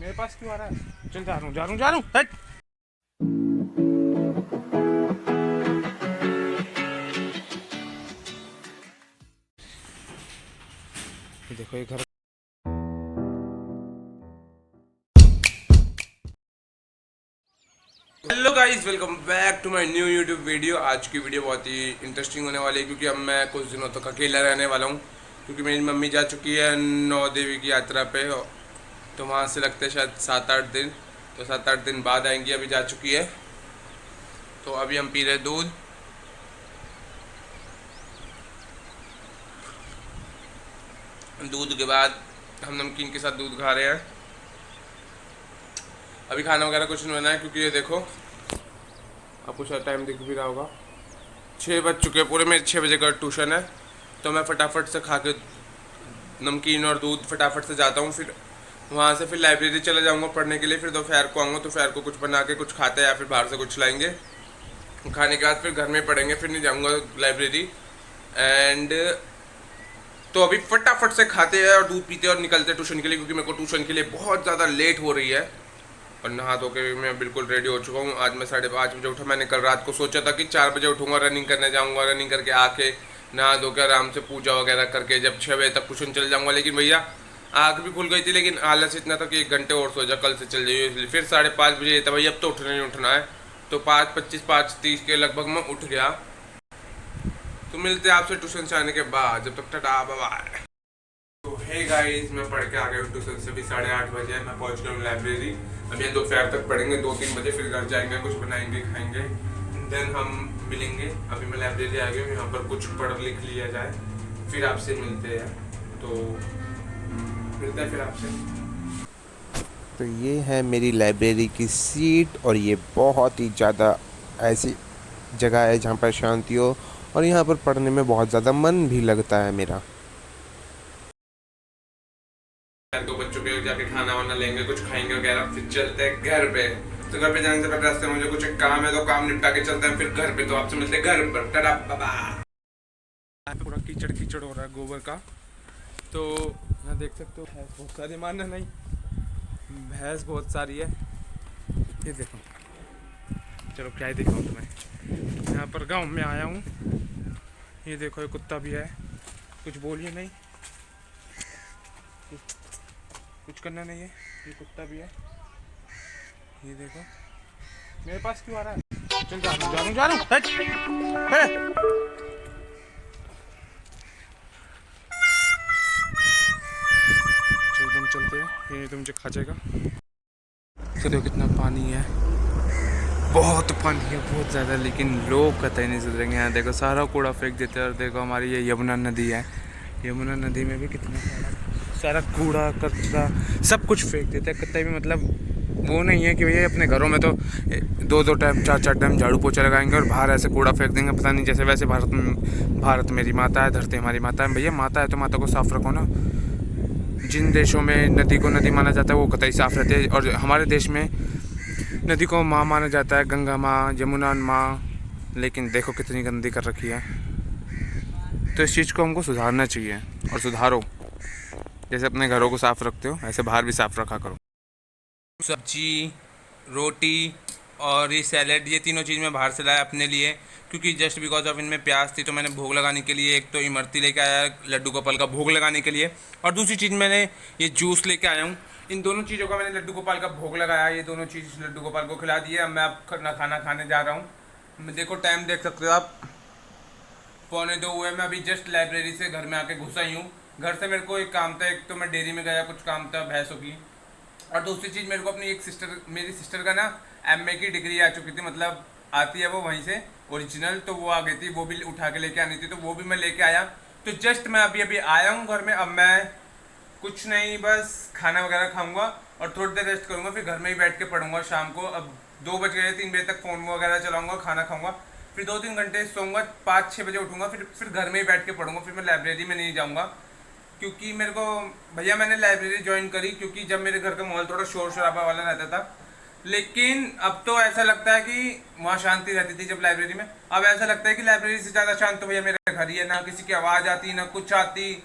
मेरे पास क्यों आ रहा है? चल जा रहा हूँ हट। ये देखो ये घर। Hello guys, welcome back to my new YouTube video. आज की वीडियो बहुत ही इंटरेस्टिंग होने वाली है क्योंकि अब मैं कुछ दिनों तक अकेला रहने वाला हूँ। क्योंकि मेरी मम्मी जा चुकी है नौ देवी की यात्रा पे, तो वहाँ से लगते हैं शायद 7-8 दिन। तो 7-8 दिन बाद आएंगी, अभी जा चुकी है। तो अभी हम पी रहे दूध। दूध के बाद हम नमकीन के साथ दूध खा रहे हैं। अभी खाना वगैरह कुछ नहीं बना है क्योंकि ये देखो, आपको शायद टाइम दिख भी रहा होगा, 6 बज चुके हैं पूरे। मेरे 6 बजे का ट्यूशन है, तो मैं फटाफट से खा के नमकीन और दूध फटाफट से जाता हूँ। फिर वहाँ से फिर लाइब्रेरी चला जाऊँगा पढ़ने के लिए। फिर दोपहर को आऊँगा, दोपहर को कुछ बना के कुछ खाते हैं या फिर बाहर से कुछ लाएंगे। खाने के बाद फिर घर में पढ़ेंगे, फिर नहीं जाऊँगा लाइब्रेरी। एंड तो अभी फटाफट से खाते हैं और दूध पीते हैं और निकलते हैं ट्यूशन के लिए, क्योंकि मेरे को ट्यूशन के लिए बहुत ज़्यादा लेट हो रही है। और नहा धो के मैं बिल्कुल रेडी हो चुका हूँ। आज मैं 5:30 बजे उठा। मैंने कल रात को सोचा था कि 4 बजे उठूँगा, रनिंग करने जाऊँगा, रनिंग करके आके नहा धो के आराम से पूजा वगैरह करके जब 6 बजे तक ट्यूशन चल जाऊँगा। लेकिन भैया आँख भी खुल गई थी, लेकिन आलस इतना था कि 1 घंटे और सो जा, कल से चल जाइए। इसलिए फिर 5:30 बजे था भाई, अब तो उठना ही उठना है। तो 5:25 5:30 के लगभग मैं उठ गया। तो मिलते हैं आपसे ट्यूशन से आने के बाद, जब तक टाटा बाय बाय। तो हे गाइस, मैं पढ़ के आ गया हूँ ट्यूशन से। भी 8:30 बजे मैं पहुँच गया हूँ लाइब्रेरी। अभी दोपहर तक पढ़ेंगे, 2-3 बजे फिर घर जाएंगे, कुछ बनाएंगे खाएंगे, देन हम मिलेंगे। अभी मैं लाइब्रेरी आ गया हूँ, यहाँ पर कुछ पढ़ लिख लिया जाए, फिर आपसे मिलते हैं। तो मिलते हैं फिर आपसे। तो ये है मेरी लाइब्रेरी की सीट, और ये बहुत ही ज़्यादा ऐसी जगह है जहाँ पर शांति हो, और यहाँ पर पढ़ने में बहुत ज़्यादा मन भी लगता है मेरा। 2 बज चुके हैं, जाके खाना वाना लेंगे, कुछ खाएंगे वगैरह, फिर चलते हैं घर पे। तो घर पे जाने से पहले रास्ते में मुझे कुछ एक काम है, तो काम निपटा के चलते हैं फिर घर पे। तो आपसे मिलते हैं घर पर, टाटा बाय। पूरा कीचड़ कीचड़ हो रहा है गोबर का। तो यहाँ देख सकते हो भैंस बहुत सारी, मानना नहीं, भैंस बहुत सारी है। ये देखो, चलो क्या ही दिखाऊँ तुम्हें। यहाँ पर गांव में आया हूँ। ये देखो, ये कुत्ता भी है, कुछ बोलिए नहीं, कुछ करना नहीं है। ये कुत्ता भी है, ये देखो। मेरे पास क्यों आ रहा है? चल जा रहा हूँ हट। चल तुम चलते हैं, ये तो मुझे खा जाएगा। देखो कितना पानी है, बहुत पानी है, बहुत ज़्यादा। लेकिन लोग कतई नहीं सुधरेंगे। यहाँ देखो सारा कूड़ा फेंक देते हैं। और देखो हमारी ये यमुना नदी है, यमुना नदी में भी कितना सारा कूड़ा कचरा सब कुछ फेंक देते हैं। कतई भी मतलब वो नहीं है कि भैया अपने घरों में तो 2-2 टाइम 4-4 टाइम झाड़ू पोछा लगाएंगे और बाहर ऐसे कूड़ा फेंक देंगे, पता नहीं जैसे वैसे। भारत मेरी माता है, धरती हमारी माता है। भैया माता है तो माता को साफ रखो ना। जिन देशों में नदी को नदी माना जाता है वो कतई साफ रहते हैं, और हमारे देश में नदी को माँ माना जाता है, गंगा माँ, जमुना माँ। लेकिन देखो कितनी गंदी कर रखी है। तो इस चीज़ को हमको सुधारना चाहिए, और सुधारो। जैसे अपने घरों को साफ रखते हो ऐसे बाहर भी साफ रखा करो। सब्जी, रोटी और ये सैलेड, ये तीनों चीज़ मैं बाहर से लाया अपने लिए, क्योंकि जस्ट बिकॉज ऑफ इनमें प्याज थी। तो मैंने भोग लगाने के लिए एक तो इमरती लेके आया लड्डू गोपाल का भोग लगाने के लिए, और दूसरी चीज़ मैंने ये जूस लेके आया हूँ। इन दोनों चीज़ों का मैंने लड्डू गोपाल का भोग लगाया। ये दोनों चीज़ लड्डू गोपाल को खिला दिए। अब मैं अब खाना खाने जा रहा हूँ। देखो टाइम देख सकते हो आप, 1:45 हुए। मैं अभी जस्ट लाइब्रेरी से घर में आके घुसा ही हूँ। घर से मेरे को एक काम था, एक तो मैं डेयरी में गया, कुछ काम था भैंसों की, और दूसरी चीज़ मेरे को अपनी एक सिस्टर, मेरी सिस्टर का ना एमए की डिग्री आ चुकी थी, मतलब आती है वो वहीं से ओरिजिनल। तो वो आ गई थी, वो भी उठा के लेके आनी थी, तो वो भी मैं लेके आया। तो जस्ट मैं अभी अभी आया हूँ घर में। अब मैं कुछ नहीं, बस खाना वगैरह खाऊंगा और थोड़ी देर रेस्ट करूंगा, फिर घर में ही बैठ के पढ़ूंगा शाम को। अब 2 बज गए, 3 बजे तक फ़ोन वगैरह चलाऊंगा, खाना खाऊंगा, फिर 2-3 घंटे सोऊंगा, 5-6 बजे उठूंगा, फिर घर में ही बैठ के पढ़ूंगा। फिर मैं लाइब्रेरी में नहीं जाऊँगा, क्योंकि मेरे को भैया, मैंने लाइब्रेरी ज्वाइन करी क्योंकि जब मेरे घर का माहौल थोड़ा शोर शराबा वाला रहता था। लेकिन अब तो ऐसा लगता है कि वहाँ शांति रहती थी जब लाइब्रेरी में। अब ऐसा लगता है कि लाइब्रेरी से ज़्यादा शांत तो भैया मेरे घर ही है। ना किसी की आवाज़ आती, ना कुछ आती,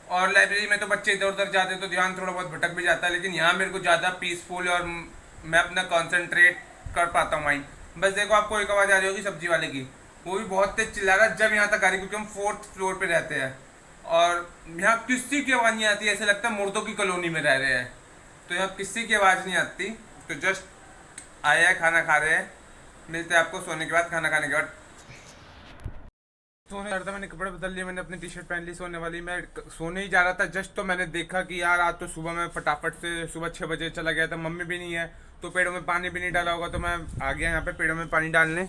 और लाइब्रेरी में तो बच्चे इधर उधर जाते हैं तो ध्यान थोड़ा बहुत भटक भी जाता है, लेकिन यहाँ मेरे को ज़्यादा पीसफुल और मैं अपना कंसंट्रेट कर पाता हूँ माइंड। बस देखो आपको एक आवाज़ आ रही होगी सब्जी वाले की, वो भी बहुत तेज चिल्ला रहा है जब यहाँ तक आ रही, क्योंकि हम 4th फ्लोर पे रहते हैं और यहाँ किसी की आवाज़ नहीं आती, ऐसे लगता है मुर्दों की कॉलोनी में रह रहे हैं। तो यहाँ किसी की आवाज़ नहीं आती। तो जस्ट आया है, खाना खा रहे हैं, मिलते हैं आपको सोने के बाद, खाना खाने के बाद। सोने जा रहा था, मैंने कपड़े बदल लिए, मैंने अपनी टी शर्ट पहन ली सोने वाली, मैं सोने ही जा रहा था जस्ट, तो मैंने देखा कि यार आज तो सुबह मैं फटाफट से सुबह 6 बजे चला गया था, मम्मी भी नहीं है तो पेड़ों में पानी भी नहीं डाला होगा, तो मैं आ गया यहाँ पे पेड़ों में पानी डालने।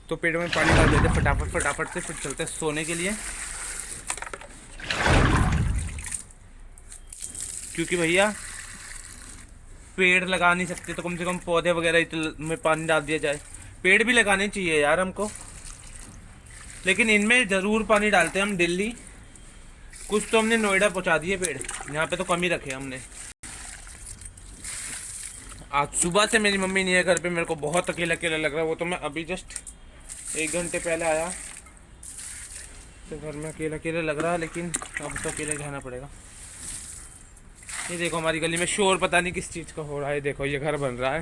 तो पेड़ों में पानी डाल देते फटाफट फटाफट से, फिर चलते सोने के लिए, क्योंकि भैया पेड़ लगा नहीं सकते तो कम से कम पौधे वगैरह में पानी डाल दिया जाए। पेड़ भी लगाने चाहिए यार हमको, लेकिन इनमें ज़रूर पानी डालते हैं हम दिल्ली। कुछ तो हमने नोएडा पहुंचा दिए पेड़, यहाँ पे तो कम ही रखे हमने। आज सुबह से मेरी मम्मी नहीं है घर पे, मेरे को बहुत अकेला अकेला लग रहा है। वो तो मैं अभी जस्ट 1 घंटे पहले आया, तो घर में अकेला अकेला लग रहा है, लेकिन अब तो अकेले रहना पड़ेगा। ये देखो हमारी गली में शोर पता नहीं किस चीज़ का हो रहा है। देखो ये घर बन रहा है,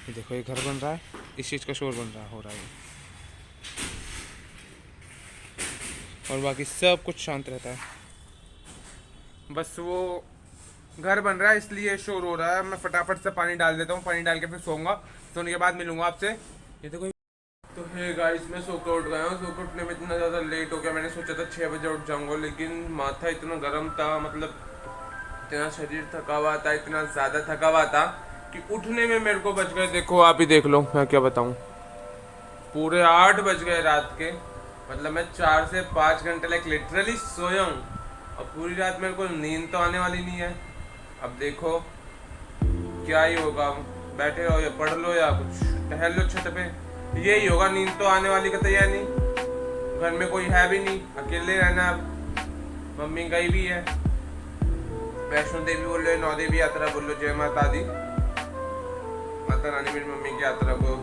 ये देखो ये घर बन रहा है, इस चीज़ का शोर बन रहा हो रहा है, और बाकी सब कुछ शांत रहता है। बस वो घर बन रहा है इसलिए शोर हो रहा है। मैं फटाफट से पानी डाल देता हूँ, पानी डाल के फिर सोऊंगा, सोने के बाद मिलूंगा आपसे। ये देखो तो है गाइस, मैं सो के उठ गया हूँ। सो के उठने में इतना ज़्यादा लेट हो गया, मैंने सोचा था 6 बजे उठ जाऊँगा, लेकिन माथा इतना गर्म था, मतलब इतना शरीर थका हुआ था, इतना ज़्यादा थका हुआ था कि उठने में मेरे को बज गए, देखो आप ही देख लो, मैं क्या बताऊँ, पूरे 8 बज गए रात के। मतलब मैं 4 से 5 घंटे लाइक लिटरली सोया हूँ, और पूरी रात मेरे को नींद तो आने वाली नहीं है। अब देखो क्या ही होगा, बैठे रहो या पढ़ लो या कुछ टहल लो छत पे, यही होगा। नींद तो आने वाली का तैयार नहीं, घर में कोई है भी नहीं, अकेले रहना। अब मम्मी गई भी है, वैष्णो देवी बोल लो, 9 देवी यात्रा बोल लो, जय माता दी, माता रानी मेरी मम्मी की यात्रा को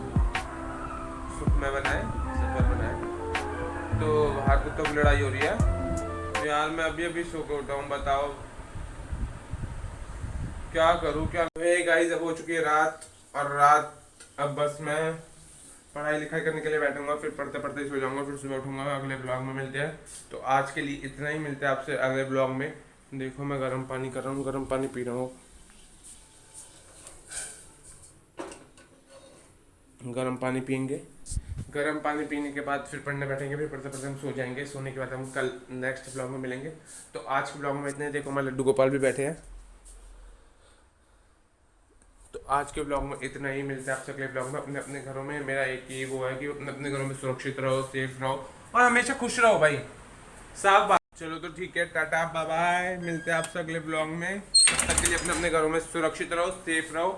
सुख में बनाए, सफल बनाए। तो बाहर कुत्तों की लड़ाई हो रही है। तो यार मैं अभी अभी सो के उठा हूँ, बताओ क्या करूँ क्या। गाइस अब हो चुकी है रात, और रात अब बस मैं पढ़ाई लिखाई करने के लिए बैठूंगा, फिर पढ़ते पढ़ते सो जाऊंगा, फिर सुबह उठूंगा। अगले ब्लॉग में मिलते हैं। तो आज के लिए इतना ही, मिलते हैं आपसे अगले ब्लॉग में। देखो मैं गर्म पानी कर रहा हूँ, गर्म पानी पी रहा हूँ। गर्म पानी पियेंगे, गर्म पानी पीने के बाद फिर पढ़ने बैठेंगे, फिर पढ़ते पढ़ते हम सो जाएंगे। सोने के बाद हम कल नेक्स्ट ब्लॉग में मिलेंगे। तो आज के ब्लॉग में इतने। देखो हमारे लड्डू गोपाल भी बैठे हैं। तो आज के ब्लॉग में इतना ही, मिलते हैं आपसे अगले ब्लॉग में। अपने अपने घरों में मेरा एक ही वो है कि अपने अपने घरों में सुरक्षित रहो, सेफ रहो, और हमेशा खुश रहो भाई, साफ बात। चलो तो ठीक है, टाटा बाय बाय, मिलते हैं आपसे अगले ब्लॉग में। तब तक के लिए अपने अपने घरों में सुरक्षित रहो, सेफ रहो,